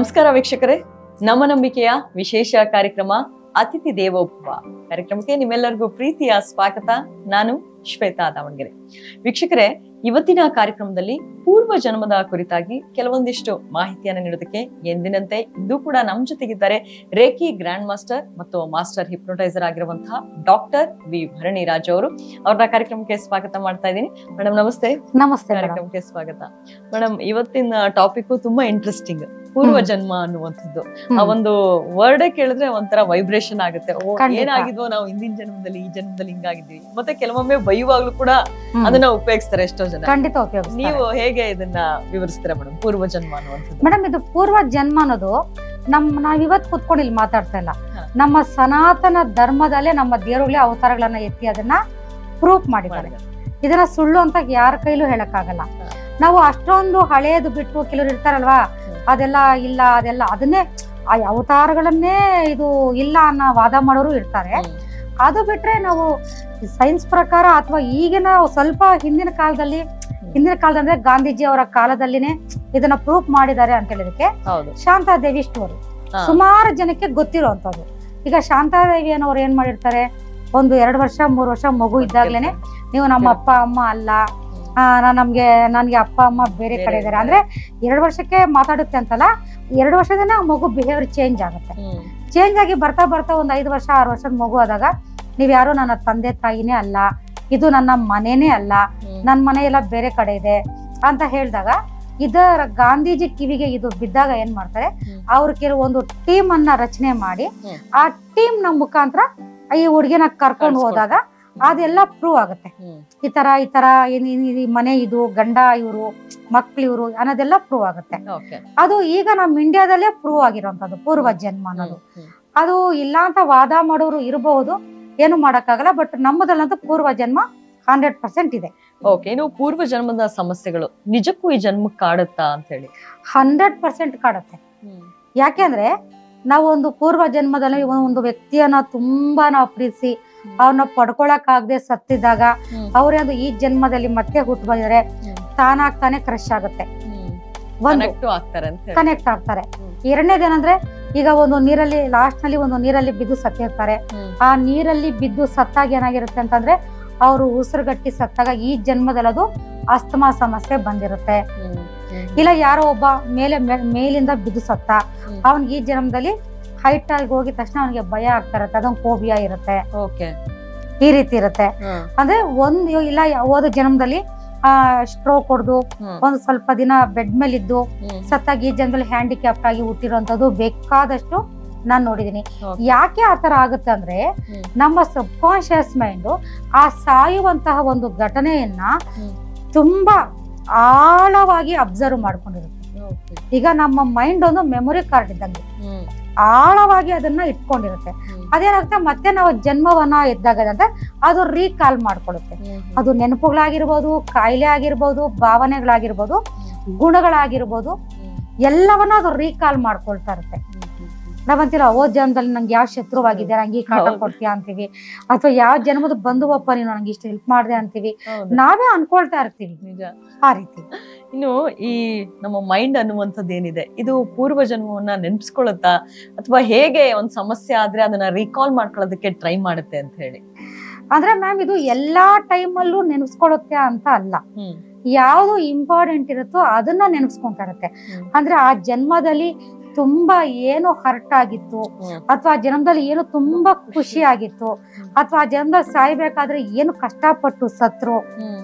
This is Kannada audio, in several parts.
ನಮಸ್ಕಾರ ವೀಕ್ಷಕರೇ, ನಮ್ಮ ನಂಬಿಕೆಯ ವಿಶೇಷ ಕಾರ್ಯಕ್ರಮ ಅತಿಥಿ ದೇವೋಭವ ಕಾರ್ಯಕ್ರಮಕ್ಕೆ ನಿಮ್ಮೆಲ್ಲರಿಗೂ ಪ್ರೀತಿಯ ಸ್ವಾಗತ. ನಾನು ಶ್ವೇತಾ ದಾವಣಗೆರೆ. ವೀಕ್ಷಕರೇ, ಇವತ್ತಿನ ಕಾರ್ಯಕ್ರಮದಲ್ಲಿ ಪೂರ್ವ ಜನ್ಮದ ಕುರಿತಾಗಿ ಕೆಲವೊಂದಿಷ್ಟು ಮಾಹಿತಿಯನ್ನು ನೀಡೋದಕ್ಕೆ ಎಂದಿನಂತೆ ಇಂದು ಕೂಡ ನಮ್ಮ ಜೊತೆಗಿದ್ದಾರೆ ರೇಖಿ ಗ್ರ್ಯಾಂಡ್ ಮಾಸ್ಟರ್ ಮತ್ತು ಮಾಸ್ಟರ್ ಹಿಪ್ನೋಟೈಸರ್ ಆಗಿರುವಂತಹ ಡಾಕ್ಟರ್ ವಿ ಭರಣಿ ರಾಜ್ ಅವರು. ಅವ್ರನ್ನ ಕಾರ್ಯಕ್ರಮಕ್ಕೆ ಸ್ವಾಗತ ಮಾಡ್ತಾ ಇದ್ದೀನಿ. ಮೇಡಮ್ ನಮಸ್ತೆ. ನಮಸ್ತೆ. ಕಾರ್ಯಕ್ರಮಕ್ಕೆ ಸ್ವಾಗತ. ಮೇಡಮ್, ಇವತ್ತಿನ ಟಾಪಿಕ್ ತುಂಬಾ ಇಂಟ್ರೆಸ್ಟಿಂಗ್. ಪೂರ್ವ ಜನ್ಮ ಅನ್ನುವಂಥದ್ದು, ಆ ಒಂದು ವರ್ಡ್ ಕೇಳಿದ್ರೆ ಒಂಥರ ವೈಬ್ರೇಷನ್ ಆಗುತ್ತೆ. ಏನಾಗಿದ್ವೋ ನಾವು ಹಿಂದಿನ ಜನ್ಮದಲ್ಲಿ, ಈ ಜನ್ಮದಲ್ಲಿ ಹಿಂಗಾಗಿದ್ದೀವಿ. ಮತ್ತೆ ಕೆಲವೊಮ್ಮೆ ಬೈಯುವಾಗ್ಲೂ ಕೂಡ ಅದನ್ನ ಉಪಯೋಗಿಸ್ತಾರೆ ಎಷ್ಟೋ ಜನ. ಖಂಡಿತ ಉಪಯೋಗಿಸ್ತಾರೆ. ನೀವು ಹೇಗೆ ಇದನ್ನ ವಿವರಿಸ್ತೀರಾ ಮೇಡಮ್, ಪೂರ್ವ ಜನ್ಮ ಅನ್ನುವಂಥದ್ದು? ಮೇಡಮ್, ಇದು ಪೂರ್ವ ಜನ್ಮ ಅನ್ನೋದು ನಾವ್ ಇವತ್ತು ಕುತ್ಕೊಂಡು ಇಲ್ಲಿ ಮಾತಾಡ್ತಾ ಇಲ್ಲ. ನಮ್ಮ ಸನಾತನ ಧರ್ಮದಲ್ಲೇ ನಮ್ಮ ದೇವರುಗಳೇ ಅವತಾರಗಳನ್ನ ಎತ್ತಿ ಅದನ್ನ ಪ್ರೂಫ್ ಮಾಡಿದ್ದಾರೆ. ಇದನ್ನ ಸುಳ್ಳು ಅಂತ ಯಾರ ಕೈಲೂ ಹೇಳಕ್ಕಾಗಲ್ಲ. ನಾವು ಅಷ್ಟೊಂದು ಹಳೇದು ಬಿಟ್ಟು ಕೆಲವರು ಇರ್ತಾರಲ್ವಾ, ಅದೆಲ್ಲ ಇಲ್ಲ, ಅದೆಲ್ಲ ಅದನ್ನೇ ಆ ಅವತಾರಗಳನ್ನೇ ಇದು ಇಲ್ಲ ಅನ್ನೋ ವಾದ ಮಾಡೋರು ಇರ್ತಾರೆ. ಅದು ಬಿಟ್ರೆ ನಾವು ಸೈನ್ಸ್ ಪ್ರಕಾರ ಅಥವಾ ಈಗಿನ ಸ್ವಲ್ಪ ಹಿಂದಿನ ಕಾಲದಂದ್ರೆ ಗಾಂಧೀಜಿ ಅವರ ಕಾಲದಲ್ಲಿನೇ ಇದನ್ನ ಪ್ರೂಫ್ ಮಾಡಿದ್ದಾರೆ ಅಂತ ಹೇಳಿದಕ್ಕೆ ಶಾಂತಾದೇವಿ ಸ್ಟೋರಿ ಸುಮಾರು ಜನಕ್ಕೆ ಗೊತ್ತಿರುವಂತದ್ದು. ಈಗ ಶಾಂತಾದೇವಿ ಅನ್ನೋರು ಏನ್ ಮಾಡಿರ್ತಾರೆ, 1-2 ವರ್ಷ 3 ವರ್ಷ ಮಗು ಇದ್ದಾಗ್ಲೇನೆ ನೀವು ನಮ್ಮ ಅಪ್ಪ ಅಮ್ಮ ಅಲ್ಲ, ನನ್ಗೆ ಅಪ್ಪ ಅಮ್ಮ ಬೇರೆ ಕಡೆ ಇದಾರೆ ಅಂದ್ರೆ 2 ವರ್ಷಕ್ಕೆ ಮಾತಾಡುತ್ತೆ ಅಂತಲ್ಲ, 2 ವರ್ಷದನೇ ಆ ಮಗು ಬಿಹೇವಿಯರ್ ಚೇಂಜ್ ಆಗುತ್ತೆ. ಚೇಂಜ್ ಆಗಿ ಬರ್ತಾ ಬರ್ತಾ 5 ವರ್ಷ 6 ವರ್ಷದ ಮಗು ಆದಾಗ ನೀವ್ ಯಾರು ನನ್ನ ತಂದೆ ತಾಯಿನೇ ಅಲ್ಲ, ಇದು ನನ್ನ ಮನೆನೇ ಅಲ್ಲ, ನನ್ ಮನೆ ಎಲ್ಲ ಬೇರೆ ಕಡೆ ಇದೆ ಅಂತ ಹೇಳಿದಾಗ ಇದರ ಗಾಂಧೀಜಿ ಕಿವಿಗೆ ಇದು ಬಿದ್ದಾಗ ಏನ್ ಮಾಡ್ತಾರೆ, ಅವ್ರು ಕೆಲವೊಂದು ಟೀಮ್ ಅನ್ನ ರಚನೆ ಮಾಡಿ ಆ ಟೀಮ್ ನ ಮುಖಾಂತರ ಈ ಹುಡುಗಿನ ಕರ್ಕೊಂಡು ಹೋದಾಗ ಅದೆಲ್ಲ ಪ್ರೂವ್ ಆಗುತ್ತೆ. ಈ ತರ ಮನೆ ಇದು, ಗಂಡ ಇವ್ರು, ಮಕ್ಳು ಇವ್ರು ಅನ್ನೋದೆಲ್ಲ ಪ್ರೂವ್ ಆಗುತ್ತೆ. ಅದು ಈಗ ನಮ್ ಇಂಡಿಯಾದಲ್ಲೇ ಪ್ರೂವ್ ಆಗಿರೋಂಥದ್ದು ಪೂರ್ವ ಜನ್ಮ ಅನ್ನೋದು. ಅದು ಇಲ್ಲ ಅಂತ ವಾದ ಮಾಡೋರು ಇರಬಹುದು, ಏನು ಮಾಡಕ್ಕಾಗಲ್ಲ. ಬಟ್ ನಮ್ಮದಲ್ಲಂತೂ ಪೂರ್ವ ಜನ್ಮ 100% ಇದೆ. ಓಕೆ, ನೀವು ಪೂರ್ವ ಜನ್ಮದ ಸಮಸ್ಯೆಗಳು ನಿಜಕ್ಕೂ ಈ ಜನ್ಮಕ್ಕೆ ಕಾಡುತ್ತಾ ಅಂತ ಹೇಳಿ? 100% ಕಾಡುತ್ತೆ. ಯಾಕೆಂದ್ರೆ ನಾವು ಒಂದು ಪೂರ್ವ ಜನ್ಮದಲ್ಲಿ ಒಂದು ವ್ಯಕ್ತಿಯನ್ನ ತುಂಬಾ ನಾವು ಪ್ರೀತಿಸಿ ಅವ್ರನ್ನ ಪಡ್ಕೊಳಕ್ ಆಗದೆ ಸತ್ತಿದಾಗ ಅವ್ರೇ ಅದು ಈ ಜನ್ಮದಲ್ಲಿ ಮತ್ತೆ ಹುಟ್ಟು ಬಂದಿದ್ರೆ ತಾನಾಗ್ತಾನೆ ಕ್ರಶ್ ಆಗುತ್ತೆ, ಕನೆಕ್ಟ್ ಆಗ್ತಾರೆ. ಎರಡನೇದೇನಂದ್ರೆ, ಈಗ ಒಂದು ನೀರಲ್ಲಿ ಲಾಸ್ಟ್ ನಲ್ಲಿ ಒಂದು ನೀರಲ್ಲಿ ಬಿದ್ದು ಸತ್ತಿರ್ತಾರೆ. ಆ ನೀರಲ್ಲಿ ಬಿದ್ದು ಸತ್ತಾಗ ಏನಾಗಿರುತ್ತೆ ಅಂತಂದ್ರೆ, ಅವರು ಉಸಿರುಗಟ್ಟಿ ಸತ್ತಾಗ ಈ ಜನ್ಮದಲ್ಲಿ ಅದು ಅಸ್ತಮಾ ಸಮಸ್ಯೆ ಬಂದಿರುತ್ತೆ. ಇಲ್ಲ ಯಾರೋ ಒಬ್ಬ ಮೇಲಿಂದ ಬಿದ್ದು ಸತ್ತ, ಅವನ್ಗೆ ಈ ಜನ್ಮದಲ್ಲಿ ಹೈಟ್ ಆಗಿ ಹೋಗಿದ ತಕ್ಷಣ ಅವನಿಗೆ ಭಯ ಆಗ್ತಾ ಇರುತ್ತೆ, ಅದೊಂದು ಫೋಬಿಯಾ ಇರುತ್ತೆ. ಈ ರೀತಿ ಇರುತ್ತೆ. ಅಂದ್ರೆ ಇಲ್ಲ ಹೋದ ಜನ್ಮದಲ್ಲಿ ಸ್ಟ್ರೋಕ್ ಹೊಡೆದು ಒಂದು ಸ್ವಲ್ಪ ದಿನ ಬೆಡ್ ಮೇಲೆ ಇದ್ದು ಸತ್ತಾಗಿ ಈ ಜನ್ಮದಲ್ಲಿ ಹ್ಯಾಂಡಿಕ್ಯಾಪ್ಟ್ ಆಗಿ ಹುಟ್ಟಿರುವಂತದ್ದು ಬೇಕಾದಷ್ಟು ನಾನ್ ನೋಡಿದೀನಿ. ಯಾಕೆ ಆತರ ಆಗುತ್ತೆ ಅಂದ್ರೆ, ನಮ್ಮ ಸಬ್ ಕಾನ್ಶಿಯಸ್ ಮೈಂಡ್ ಆ ಸಾಯುವಂತಹ ಒಂದು ಘಟನೆಯನ್ನ ತುಂಬಾ ಆಳವಾಗಿ ಅಬ್ಸರ್ವ್ ಮಾಡ್ಕೊಂಡಿರುತ್ತೆ. ಈಗ ನಮ್ಮ ಮೈಂಡ್ ಒಂದು ಮೆಮೊರಿ ಕಾರ್ಡ್ ಇದ್ದಂಗೆ ಆಳವಾಗಿ ಅದನ್ನ ಇಟ್ಕೊಂಡಿರುತ್ತೆ. ಅದೇನಾಗುತ್ತೆ, ಮತ್ತೆ ನಾವು ಜನ್ಮವನ್ನ ಇದ್ದಾಗದಂತೆ ಅದು ರೀಕಾಲ್ ಮಾಡ್ಕೊಳುತ್ತೆ. ಅದು ನೆನಪುಗಳಾಗಿರ್ಬೋದು, ಕಾಯಿಲೆ ಆಗಿರ್ಬೋದು, ಭಾವನೆಗಳಾಗಿರ್ಬೋದು, ಗುಣಗಳಾಗಿರ್ಬೋದು, ಎಲ್ಲವನ್ನ ಅದು ರೀಕಾಲ್ ಮಾಡ್ಕೊಳ್ತಾ ಇರುತ್ತೆ. ನಾವಂತೀರ ಹೋದ ಜನ್ಮದಲ್ಲಿ ನಂಗೆ ಯಾವ ಶತ್ರುವಾಗಿದೆ, ನಂಗೆ ಈ ಕಾಟ ಕೊಡ್ತೀಯ ಅಂತೀವಿ, ಅಥವಾ ಯಾವ ಜನ್ಮದ ಬಂಧುವಪ್ಪ ನೀನು ನಂಗೆ ಇಷ್ಟ ಹೆಲ್ಪ್ ಮಾಡಿದೆ ಅಂತೀವಿ, ನಾವೇ ಅನ್ಕೊಳ್ತಾ ಇರ್ತೀವಿ. ಆ ರೀತಿ ಇನ್ನು ಈ ನಮ್ಮ ಮೈಂಡ್ ಅನ್ನುವಂಥದ್ದು ಏನಿದೆ, ಇದು ಪೂರ್ವ ಜನ್ಮವನ್ನ ನೆನ್ಪಿಸ್ಕೊಳ್ಳುತ್ತಾ ಅಥವಾ ಹೇಗೆ ಒಂದ್ ಸಮಸ್ಯೆ ಆದ್ರೆ ಅದನ್ನ ರೀಕಾಲ್ ಮಾಡ್ಕೊಳ್ಳೋದಕ್ಕೆ ಟ್ರೈ ಮಾಡುತ್ತೆ ಅಂತ ಹೇಳಿ? ಅಂದ್ರೆ ಮ್ಯಾಮ್, ಇದು ಎಲ್ಲಾ ಟೈಮಲ್ಲೂ ನೆನ್ಸ್ಕೊಳ್ಳುತ್ತೆ ಅಂತ ಅಲ್ಲ. ಯಾವ್ದು ಇಂಪಾರ್ಟೆಂಟ್ ಇರುತ್ತೋ ಅದನ್ನ ನೆನ್ಸ್ಕೊಂತಾ ಇರುತ್ತೆ. ಅಂದ್ರೆ ಆ ಜನ್ಮದಲ್ಲಿ ತುಂಬಾ ಏನು ಹರ್ಟ್ ಆಗಿತ್ತು, ಅಥವಾ ಆ ಜನ್ಮದಲ್ಲಿ ಏನು ತುಂಬಾ ಖುಷಿ ಆಗಿತ್ತು, ಅಥವಾ ಆ ಜನ್ಮದಲ್ಲಿ ಸಾಯ್ಬೇಕಾದ್ರೆ ಏನು ಕಷ್ಟಪಟ್ಟು ಸತ್ರು,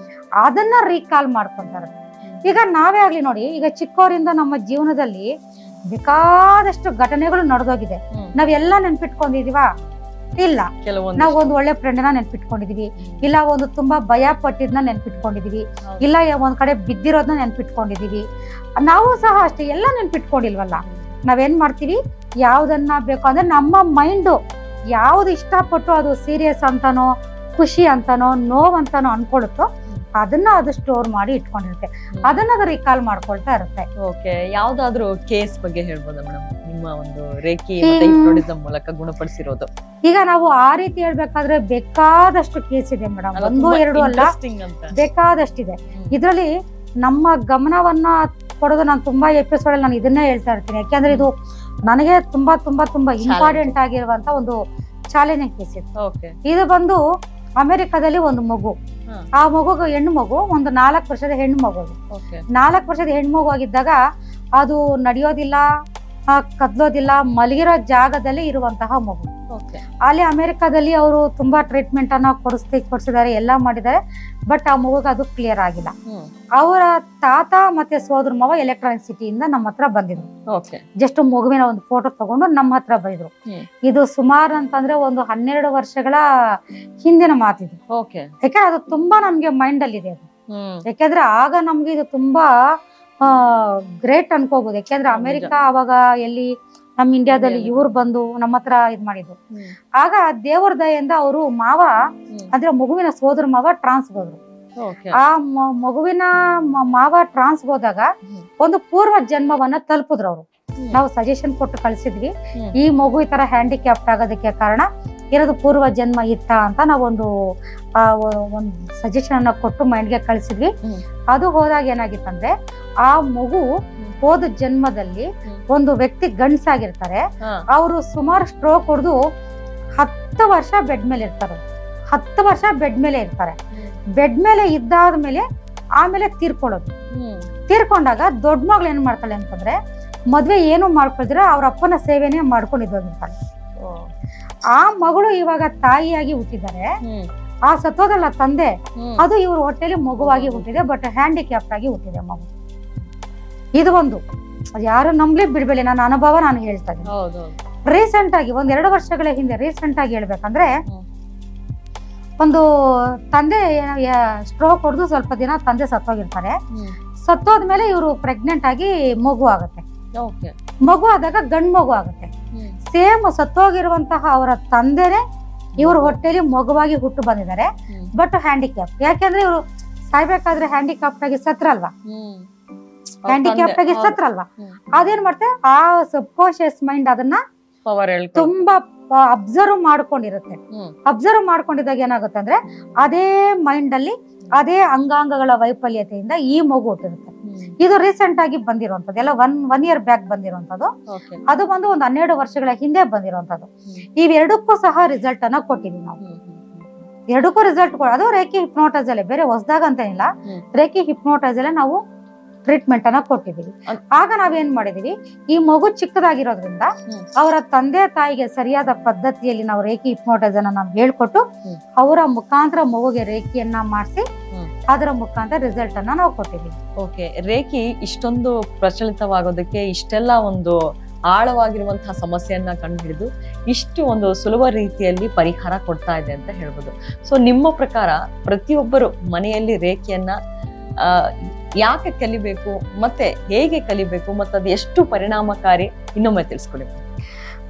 ಅದನ್ನ ರೀಕಾಲ್ ಮಾಡ್ಕೊಂತಾರೆ. ಈಗ ನಾವೇ ಆಗ್ಲಿ ನೋಡಿ, ಈಗ ಚಿಕ್ಕವರಿಂದ ನಮ್ಮ ಜೀವನದಲ್ಲಿ ಬೇಕಾದಷ್ಟು ಘಟನೆಗಳು ನಡೆದೋಗಿದೆ. ನಾವೆಲ್ಲ ನೆನ್ಪಿಟ್ಕೊಂಡಿದೀವ? ಇಲ್ಲ. ನಾವ್ ಒಂದು ಒಳ್ಳೆ ಫ್ರೆಂಡ್ನ ನೆನ್ಪಿಟ್ಕೊಂಡಿದೀವಿ, ಇಲ್ಲ ಒಂದು ತುಂಬಾ ಭಯ ಪಟ್ಟಿದ್ನ ನೆನ್ಪಿಟ್ಕೊಂಡಿದೀವಿ, ಇಲ್ಲ ಒಂದ್ ಕಡೆ ಬಿದ್ದಿರೋದನ್ನ ನೆನ್ಪಿಟ್ಕೊಂಡಿದೀವಿ. ನಾವು ಸಹ ಅಷ್ಟೇ ಎಲ್ಲ ನೆನ್ಪಿಟ್ಕೊಂಡಿಲ್ವಲ್ಲ. ನಾವೇನ್ ಮಾಡ್ತೀವಿ, ಯಾವ್ದನ್ನ ಬೇಕು ಅಂದ್ರೆ ನಮ್ಮ ಮೈಂಡು ಯಾವ್ದು ಇಷ್ಟಪಟ್ಟು ಅದು ಸೀರಿಯಸ್ ಅಂತಾನೋ, ಖುಷಿ ಅಂತಾನೋ, ನೋವಂತಾನೋ ಅನ್ಕೊಳುತ್ತೋ ಅದನ್ನ ಅದು ಸ್ಟೋರ್ ಮಾಡಿ ಇಟ್ಕೊಂಡಿರುತ್ತೆ. ಅದನ್ನ ಅದು ರಿಕಾಲ್ ಮಾಡ್ಕೊಳ್ತಾ ಇರುತ್ತೆ. ಓಕೆ, ಯಾವ್ದಾದ್ರು ಕೇಸ್ ಬಗ್ಗೆ ಹೇಳ್ಬೋದಾ ಮೇಡಮ್, ನಿಮ್ಮ ಒಂದು ರೇಖಿ ಹಿಪ್ನೋಟಿಸಂ ಮೂಲಕ ಗುಣಪಡಿಸಿರೋದು? ಈಗ ನಾವು ಆ ರೀತಿ ಹೇಳ್ಬೇಕಾದ್ರೆ ಬೇಕಾದಷ್ಟು ಕೇಸ್ ಇದೆ ಮೇಡಮ್, 1-2 ಅಲ್ಲ, ಬೇಕಾದಷ್ಟಿದೆ. ಇದ್ರಲ್ಲಿ ನಮ್ಮ ಗಮನವನ್ನ ಕೊಡೋದು. ನಾನು ತುಂಬಾ ಎಪಿಸೋಡ್ ಅಲ್ಲಿ ನಾನು ಇದನ್ನೇ ಹೇಳ್ತಾ ಇರ್ತೀನಿ, ಯಾಕೆಂದ್ರೆ ಇದು ನನಗೆ ತುಂಬಾ ತುಂಬಾ ತುಂಬಾ ಇಂಪಾರ್ಟೆಂಟ್ ಆಗಿರುವಂತ ಒಂದು ಚಾಲೆಂಜಿಂಗ್ ಕೇಸ್ ಇತ್ತು. ಇದು ಬಂದು ಅಮೆರಿಕದಲ್ಲಿ ಒಂದು ಮಗು, ಆ ಮಗುಗೆ ಹೆಣ್ಣು ಮಗು, ಒಂದು 4 ವರ್ಷದ ಹೆಣ್ಣು ಮಗು. 4 ವರ್ಷದ ಹೆಣ್ಣು ಮಗು ಆಗಿದ್ದಾಗ ಅದು ನಡೆಯೋದಿಲ್ಲ, ಕದ್ಲೋದಿಲ್ಲ, ಮಲಗಿರೋ ಜಾಗದಲ್ಲಿ ಇರುವಂತಹ ಮಗು. ಅಲ್ಲಿ ಅಮೆರಿಕದಲ್ಲಿ ಅವರು ತುಂಬಾ ಟ್ರೀಟ್ಮೆಂಟ್ ಅನ್ನ ಕೊಡಿಸಿದ್ದಾರೆ, ಎಲ್ಲ ಮಾಡಿದ್ದಾರೆ. ಬಟ್ ಆ ಮಗುಗೆ ಅದು ಕ್ಲಿಯರ್ ಆಗಿಲ್ಲ. ಅವರ ತಾತ ಮತ್ತೆ ಸೋದರ ಮಾವ ಎಲೆಕ್ಟ್ರಾನಿಕ್ ಸಿಟಿಯಿಂದ ನಮ್ಮ ಹತ್ರ ಬಂದಿದ್ರು. ಜಸ್ಟ್ ಮಗುವಿನ ಒಂದು ಫೋಟೋ ತಗೊಂಡು ನಮ್ಮ ಹತ್ರ ಬಂದಿದ್ರು. ಇದು ಸುಮಾರು ಅಂತಂದ್ರೆ ಒಂದು 12 ವರ್ಷಗಳ ಹಿಂದಿನ ಮಾತಿದು. ಯಾಕಂದ್ರೆ ಅದು ತುಂಬಾ ನಮ್ಗೆ ಮೈಂಡ್ ಅಲ್ಲಿ ಇದೆ. ಯಾಕಂದ್ರೆ ಆಗ ನಮ್ಗೆ ಇದು ತುಂಬಾ ಗ್ರೇಟ್ ಅನ್ಕೋಬಹುದು. ಯಾಕೆಂದ್ರೆ ಅಮೆರಿಕ ಅವಾಗ ಎಲ್ಲಿ ನಮ್ ಇಂಡಿಯಾದಲ್ಲಿ ಇವ್ರು ಬಂದು ನಮ್ಮ ಹತ್ರ ಇದ್ ಮಾಡಿದ್ರು. ಆಗ ದೇವರ ದಯೆಯಿಂದ ಅವರು ಮಾವ ಅಂದ್ರೆ ಮಗುವಿನ ಸೋದರ ಮಾವ ಟ್ರಾನ್ಸ್ ಹೋದ್ರು. ಆ ಮಗುವಿನ ಮಾವ ಟ್ರಾನ್ಸ್ ಹೋದಾಗ ಒಂದು ಪೂರ್ವ ಜನ್ಮವನ್ನ ತಲುಪಿದ್ರು ಅವರು. ನಾವು ಸಜೆಷನ್ ಕೊಟ್ಟು ಕಳ್ಸಿದ್ವಿ, ಈ ಮಗು ಈ ತರ ಹ್ಯಾಂಡಿಕ್ಯಾಪ್ಟ್ ಆಗೋದಕ್ಕೆ ಕಾರಣ ಇರೋದು ಪೂರ್ವ ಜನ್ಮ ಇತ್ತ ಅಂತ ನಾವೊಂದು ಒಂದು ಸಜೆಷನ್ ಅನ್ನ ಕೊಟ್ಟು ಮೈಂಡ್ಗೆ ಕಳ್ಸಿದ್ವಿ. ಅದು ಹೋದಾಗ ಏನಾಗಿತ್ತಂದ್ರೆ ಆ ಮಗು ಹೋದ ಜನ್ಮದಲ್ಲಿ ಒಂದು ವ್ಯಕ್ತಿ ಗಂಡ್ಸಾಗಿರ್ತಾರೆ, ಅವರು ಸುಮಾರು ಸ್ಟ್ರೋಕ್ ಹೊಡೆದು 10 ವರ್ಷ ಬೆಡ್ ಮೇಲೆ ಇರ್ತಾರೆ. 10 ವರ್ಷ ಬೆಡ್ ಮೇಲೆ ಇರ್ತಾರೆ. ಬೆಡ್ ಮೇಲೆ ಇದ್ದಾದ್ಮೇಲೆ ಆಮೇಲೆ ತೀರ್ಕೊಂಡಾಗ ದೊಡ್ಡ ಮಗಳು ಏನ್ ಮಾಡ್ತಾಳೆ ಅಂತಂದ್ರೆ, ಮದ್ವೆ ಏನು ಮಾಡ್ಕೊಳ್ದಿರ ಅವ್ರ ಅಪ್ಪನ ಸೇವೆನೇ ಮಾಡ್ಕೊಂಡಿದ್ದೋಗಿರ್ತಾಳೆ. ಆ ಮಗಳು ಇವಾಗ ತಾಯಿಯಾಗಿ ಹುಟ್ಟಿದ್ದಾರೆ. ಆ ಸತ್ತೋದಲ್ಲ ತಂದೆ, ಅದು ಇವ್ರ ಹೊಟ್ಟೆಲಿ ಮಗುವಾಗಿ ಹುಟ್ಟಿದೆ, ಬಟ್ ಹ್ಯಾಂಡಿಕ್ಯಾಪ್ಟ್ ಆಗಿ ಹುಟ್ಟಿದೆ ಮಗು. ಇದು ಒಂದು ಯಾರು ನಂಬ್ಲಿ ಬಿಡ್ಬೇಡಿ, ನನ್ನ ಅನುಭವ ನಾನು ಹೇಳ್ತಾ ಇದ್ದೀನಿ. ರೀಸೆಂಟ್ ಆಗಿ 1-2 ವರ್ಷಗಳ ಹಿಂದೆ ರೀಸೆಂಟ್ ಆಗಿ ಹೇಳ್ಬೇಕಂದ್ರೆ, ಒಂದು ತಂದೆ ಸ್ಟ್ರೋಕ್ ಹೊಡೆದು ಸ್ವಲ್ಪ ದಿನ ತಂದೆ ಸತ್ತೋಗಿರ್ತಾರೆ. ಸತ್ತೋದ್ಮೇಲೆ ಇವರು ಪ್ರೆಗ್ನೆಂಟ್ ಆಗಿ ಮಗು ಆಗುತ್ತೆ. ಮಗು ಆದಾಗ ಗಂಡು ಮಗು ಆಗುತ್ತೆ. ಸೇಮ್ ಸತ್ತೋಗಿರುವಂತಹ ಅವರ ತಂದೆನೆ ಇವ್ರ ಹೊಟ್ಟೆಲಿ ಮಗುವಾಗಿ ಹುಟ್ಟು ಬಂದಿದ್ದಾರೆ, ಬಟ್ ಹ್ಯಾಂಡಿಕ್ಯಾಪ್. ಯಾಕೆಂದ್ರೆ ಇವರು ಸಾಯ್ಬೇಕಾದ್ರೆ ಹ್ಯಾಂಡಿಕ್ಯಾಪ್ಟ್ ಆಗಿ ಸತ್ರಲ್ವಾ, ಹ್ಯಾಂಡಿಕ್ಯಾಪ್ಟ್ ಆಗಿ ಸತ್ರಲ್ವಾ. ಅದೇನ್ ಮಾಡ್ತಾರೆ, ಆ ಸಬ್ಕಾನ್ಶಿಯಸ್ ಮೈಂಡ್ ಅದನ್ನ ತುಂಬಾ ಅಬ್ಸರ್ವ್ ಮಾಡ್ಕೊಂಡಿರುತ್ತೆ. ಅಬ್ಸರ್ವ್ ಮಾಡ್ಕೊಂಡಿದ್ದಾಗ ಏನಾಗುತ್ತೆ ಅಂದ್ರೆ, ಅದೇ ಮೈಂಡ್ ಅಲ್ಲಿ ಅದೇ ಅಂಗಾಂಗಗಳ ವೈಫಲ್ಯತೆಯಿಂದ ಈ ಮಗು ಹುಟ್ಟಿರುತ್ತೆ. ಇದು ರೀಸೆಂಟ್ ಆಗಿ ಬಂದಿರುವಂತದ್ದು, ಎಲ್ಲ ಒನ್ ಇಯರ್ ಬ್ಯಾಕ್ ಬಂದಿರುವಂತದ್ದು. ಅದು ಬಂದು ಒಂದು 12 ವರ್ಷಗಳ ಹಿಂದೆ ಬಂದಿರುವಂತದ್ದು. ಇವೆರಡಕ್ಕೂ ಸಹ ರಿಸಲ್ಟ್ ಅನ್ನ ಕೊಟ್ಟಿದೀವಿ ನಾವು. ಎರಡಕ್ಕೂ ರಿಸಲ್ಟ್ ಅದು ರೇಖಿ ಹಿಪ್ನೋಟೈಸ್ ಅಲ್ಲೇ, ಬೇರೆ ಹೊಸದಾಗ ಅಂತ ಇಲ್ಲ, ರೇಖಿ ಹಿಪ್ನೋಟೈಸ್ ಅಲ್ಲೇ ನಾವು ಟ್ರೀಟ್ಮೆಂಟ್ ಅನ್ನ ಕೊಟ್ಟಿದೀವಿ. ಆಗ ನಾವೇನ್ ಮಾಡಿದೀವಿ, ಈ ಮಗು ಚಿಕ್ಕದಾಗಿರೋದ್ರಿಂದ ಅವರ ತಂದೆ ತಾಯಿಗೆ ಸರಿಯಾದ ಪದ್ಧತಿಯಲ್ಲಿ ನಾವು ರೇಖಿ ಹಿಪ್ನೋಟೈಸ್ ಅನ್ನ ನಾವು ಹೇಳ್ಕೊಟ್ಟು ಅವರ ಮುಖಾಂತರ ಮಗುಗೆ ರೇಖಿಯನ್ನ ಮಾಡಿಸಿ ಅದರ ಮುಖಾಂತರ ರಿಸಲ್ಟ್ ಅನ್ನ ನಾವು ಕೊಟ್ಟಿದ್ದೀವಿ. ರೇಖಿ ಇಷ್ಟೊಂದು ಪ್ರಚಲಿತವಾಗೋದಕ್ಕೆ, ಇಷ್ಟೆಲ್ಲ ಒಂದು ಆಳವಾಗಿರುವಂತಹ ಸಮಸ್ಯೆಯನ್ನ ಕಂಡುಹಿಡಿದು ಇಷ್ಟು ಒಂದು ಸುಲಭ ರೀತಿಯಲ್ಲಿ ಪರಿಹಾರ ಕೊಡ್ತಾ ಇದೆ ಅಂತ ಹೇಳ್ಬೋದು. ಸೊ ನಿಮ್ಮ ಪ್ರಕಾರ ಪ್ರತಿಯೊಬ್ಬರು ಮನೆಯಲ್ಲಿ ರೇಖಿಯನ್ನ ಯಾಕೆ ಕಲಿಬೇಕು, ಮತ್ತೆ ಹೇಗೆ ಕಲಿಬೇಕು, ಮತ್ತೆ ಅದು ಎಷ್ಟು ಪರಿಣಾಮಕಾರಿ, ಇನ್ನೊಮ್ಮೆ ತಿಳಿಸ್ಕೊಡಿ.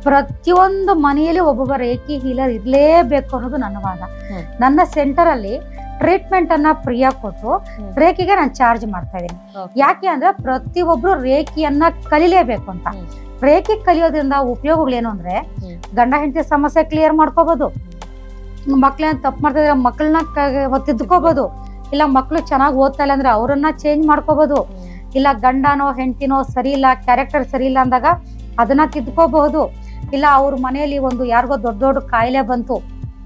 ಪ್ರತಿಯೊಂದು ಮನೆಯಲ್ಲಿ ಒಬ್ಬೊಬ್ಬ ರೇಖಿ ಹೀಲರ್ ಇರ್ಲೇಬೇಕು ಅನ್ನೋದು ನನ್ನ ವಾದ. ನನ್ನ ಸೆಂಟರ್ ಅಲ್ಲಿ ಟ್ರೀಟ್ಮೆಂಟ್ ಅನ್ನ ಫ್ರೀಯಾಗಿ ಕೊಟ್ಟು ರೇಖಿಗೆ ನಾನು ಚಾರ್ಜ್ ಮಾಡ್ತಾ ಇದ್ದೀನಿ. ಯಾಕೆ ಅಂದ್ರೆ ಪ್ರತಿಯೊಬ್ರು ರೇಖಿಯನ್ನ ಕಲಿಲೇಬೇಕು ಅಂತ. ರೇಖಿ ಕಲಿಯೋದ್ರಿಂದ ಉಪಯೋಗಗಳೇನು ಅಂದ್ರೆ, ಗಂಡ ಹೆಂಡತಿ ಸಮಸ್ಯೆ ಕ್ಲಿಯರ್ ಮಾಡ್ಕೋಬಹುದು, ಮಕ್ಳೇನ್ ತಪ್ಪು ಮಾಡ್ತಾ ಇದ್ರೆ ಮಕ್ಕಳನ್ನ ತಿದ್ಕೋಬಹುದು, ಇಲ್ಲ ಮಕ್ಳು ಚೆನ್ನಾಗಿ ಓದ್ತಾ ಇಲ್ಲ ಅಂದ್ರೆ ಅವ್ರನ್ನ ಚೇಂಜ್ ಮಾಡ್ಕೋಬಹುದು, ಇಲ್ಲ ಗಂಡನೋ ಹೆಂಡತಿನೋ ಸರಿ ಇಲ್ಲ, ಕ್ಯಾರೆಕ್ಟರ್ ಸರಿ ಇಲ್ಲ ಅಂದಾಗ ಅದನ್ನ ತಿದ್ಕೋಬಹುದು, ಇಲ್ಲ ಅವ್ರ ಮನೆಯಲ್ಲಿ ಒಂದು ಯಾರಿಗೋ ದೊಡ್ಡ ದೊಡ್ಡ ಕಾಯಿಲೆ ಬಂತು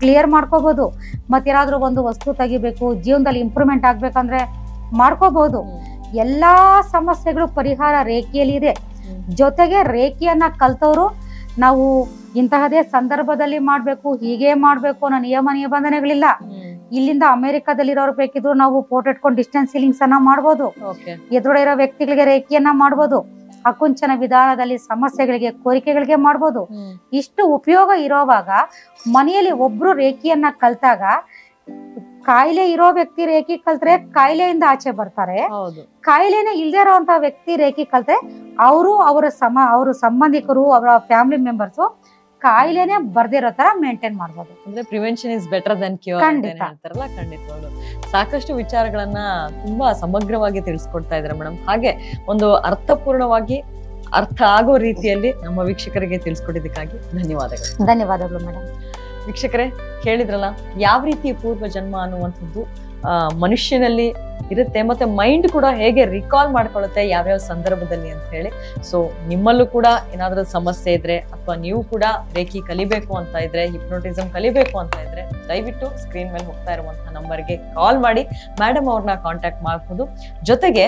ಕ್ಲಿಯರ್ ಮಾಡ್ಕೋಬಹುದು, ಮತ್ತೇನಾದ್ರೂ ಒಂದು ವಸ್ತು ತೆಗಿಬೇಕು, ಜೀವನದಲ್ಲಿ ಇಂಪ್ರೂವ್ಮೆಂಟ್ ಆಗ್ಬೇಕಂದ್ರೆ ಮಾಡ್ಕೋಬಹುದು. ಎಲ್ಲಾ ಸಮಸ್ಯೆಗಳು ಪರಿಹಾರ ರೇಖಿಯಲ್ಲಿ ಇದೆ. ಜೊತೆಗೆ ರೇಖಿಯನ್ನ ಕಲ್ತವ್ರು ನಾವು ಇಂತಹದೇ ಸಂದರ್ಭದಲ್ಲಿ ಮಾಡ್ಬೇಕು, ಹೀಗೆ ಮಾಡ್ಬೇಕು ಅನ್ನೋ ನಿಯಮ ನಿಬಂಧನೆಗಳಿಲ್ಲ. ಇಲ್ಲಿಂದ ಅಮೆರಿಕದಲ್ಲಿರೋರು ಬೇಕಿದ್ರು ನಾವು ಫೋಟೋ ಇಟ್ಕೊಂಡು ಡಿಸ್ಟೆನ್ಸ್ ಸೀಲಿಂಗ್ಸ್ ಅನ್ನ ಮಾಡ್ಬೋದು. ಎದುರುಗಡೆ ಇರೋ ವ್ಯಕ್ತಿಗಳಿಗೆ ರೇಖಿಯನ್ನ ಮಾಡ್ಬೋದು. ಅಕುಂಚನ ವಿಧಾನದಲ್ಲಿ ಸಮಸ್ಯೆಗಳಿಗೆ, ಕೋರಿಕೆಗಳಿಗೆ ಮಾಡ್ಬೋದು. ಇಷ್ಟು ಉಪಯೋಗ ಇರೋವಾಗ ಮನೆಯಲ್ಲಿ ಒಬ್ರು ರೇಖಿಯನ್ನ ಕಲ್ತಾಗ, ಕಾಯಿಲೆ ಇರೋ ವ್ಯಕ್ತಿ ರೇಖಿ ಕಲ್ತ್ರೆ ಕಾಯಿಲೆಯಿಂದ ಆಚೆ ಬರ್ತಾರೆ. ಕಾಯಿಲೆನೇ ಇಲ್ದೇ ಇರೋಂತ ವ್ಯಕ್ತಿ ರೇಖಿ ಕಲ್ತ್ರೆ ಅವ್ರ ಸಂಬಂಧಿಕರು, ಅವರ ಫ್ಯಾಮಿಲಿ ಮೆಂಬರ್ಸ್ ಕಾಯಿಲೆನೆ ಬರ್ದಿರೋ ತರ ಮೇಂಟೈನ್ ಮಾಡ್ಬೋದು. ಅಂದ್ರೆ prevention is better than cure ಅಂತ ಹೇಳ್ತಾರಲ್ಲ, ಖಂಡಿತವಾಗ್ಲು ಸಾಕಷ್ಟು ವಿಚಾರಗಳನ್ನ ತುಂಬಾ ಸಮಗ್ರವಾಗಿ ತಿಳಿಸ್ಕೊಡ್ತಾ ಇದ್ದಾರೆ ಮೇಡಮ್. ಹಾಗೆ ಒಂದು ಅರ್ಥಪೂರ್ಣವಾಗಿ ಅರ್ಥ ಆಗೋ ರೀತಿಯಲ್ಲಿ ನಮ್ಮ ವೀಕ್ಷಕರಿಗೆ ತಿಳಿಸ್ಕೊಟ್ಟಿದ್ದಕ್ಕಾಗಿ ಧನ್ಯವಾದಗಳು. ಧನ್ಯವಾದಗಳು ಮೇಡಮ್. ವೀಕ್ಷಕರೇ, ಕೇಳಿದ್ರಲ್ಲ ಯಾವ ರೀತಿ ಪೂರ್ವ ಜನ್ಮ ಅನ್ನುವಂಥದ್ದು ಮನುಷ್ಯನಲ್ಲಿ ಇರುತ್ತೆ, ಮತ್ತೆ ಮೈಂಡ್ ಕೂಡ ಹೇಗೆ ರಿಕಾಲ್ ಮಾಡ್ಕೊಳ್ಳುತ್ತೆ ಯಾವ್ಯಾವ ಸಂದರ್ಭದಲ್ಲಿ ಅಂತ ಹೇಳಿ. ಸೊ ನಿಮ್ಮಲ್ಲೂ ಕೂಡ ಏನಾದ್ರೂ ಸಮಸ್ಯೆ ಇದ್ರೆ ಅಥವಾ ನೀವು ಕೂಡ ರೇಖಿ ಕಲಿಬೇಕು ಅಂತ ಇದ್ರೆ, ಹಿಪ್ನೋಟಿಸಮ್ ಕಲಿಬೇಕು ಅಂತ ಇದ್ರೆ, ದಯವಿಟ್ಟು ಸ್ಕ್ರೀನ್ ಮೇಲೆ ಹೋಗ್ತಾ ಇರುವಂತಹ ನಂಬರ್ಗೆ ಕಾಲ್ ಮಾಡಿ ಮೇಡಮ್ ಅವ್ರನ್ನ ಕಾಂಟ್ಯಾಕ್ಟ್ ಮಾಡಬಹುದು. ಜೊತೆಗೆ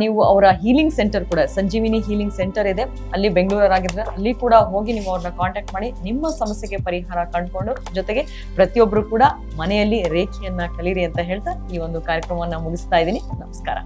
ನೀವು ಅವರ ಹೀಲಿಂಗ್ ಸೆಂಟರ್ ಕೂಡ, ಸಂಜೀವಿನಿ ಹೀಲಿಂಗ್ ಸೆಂಟರ್ ಇದೆ, ಅಲ್ಲಿ ಬೆಂಗಳೂರಾಗಿದ್ರೆ ಅಲ್ಲಿ ಕೂಡ ಹೋಗಿ ನೀವು ಅವ್ರನ್ನ ಕಾಂಟ್ಯಾಕ್ಟ್ ಮಾಡಿ ನಿಮ್ಮ ಸಮಸ್ಯೆಗೆ ಪರಿಹಾರ ಕಂಡುಕೊಂಡು, ಜೊತೆಗೆ ಪ್ರತಿಯೊಬ್ರು ಕೂಡ ಮನೆಯಲ್ಲಿ ರೇಖಿಯನ್ನ ಕಲೀರಿ ಅಂತ ಹೇಳ್ತಾ ಈ ಒಂದು ಕಾರ್ಯಕ್ರಮವನ್ನ ಮುಗಿಸ್ತಾ ಇದ್ದೀನಿ. ನಮಸ್ಕಾರ.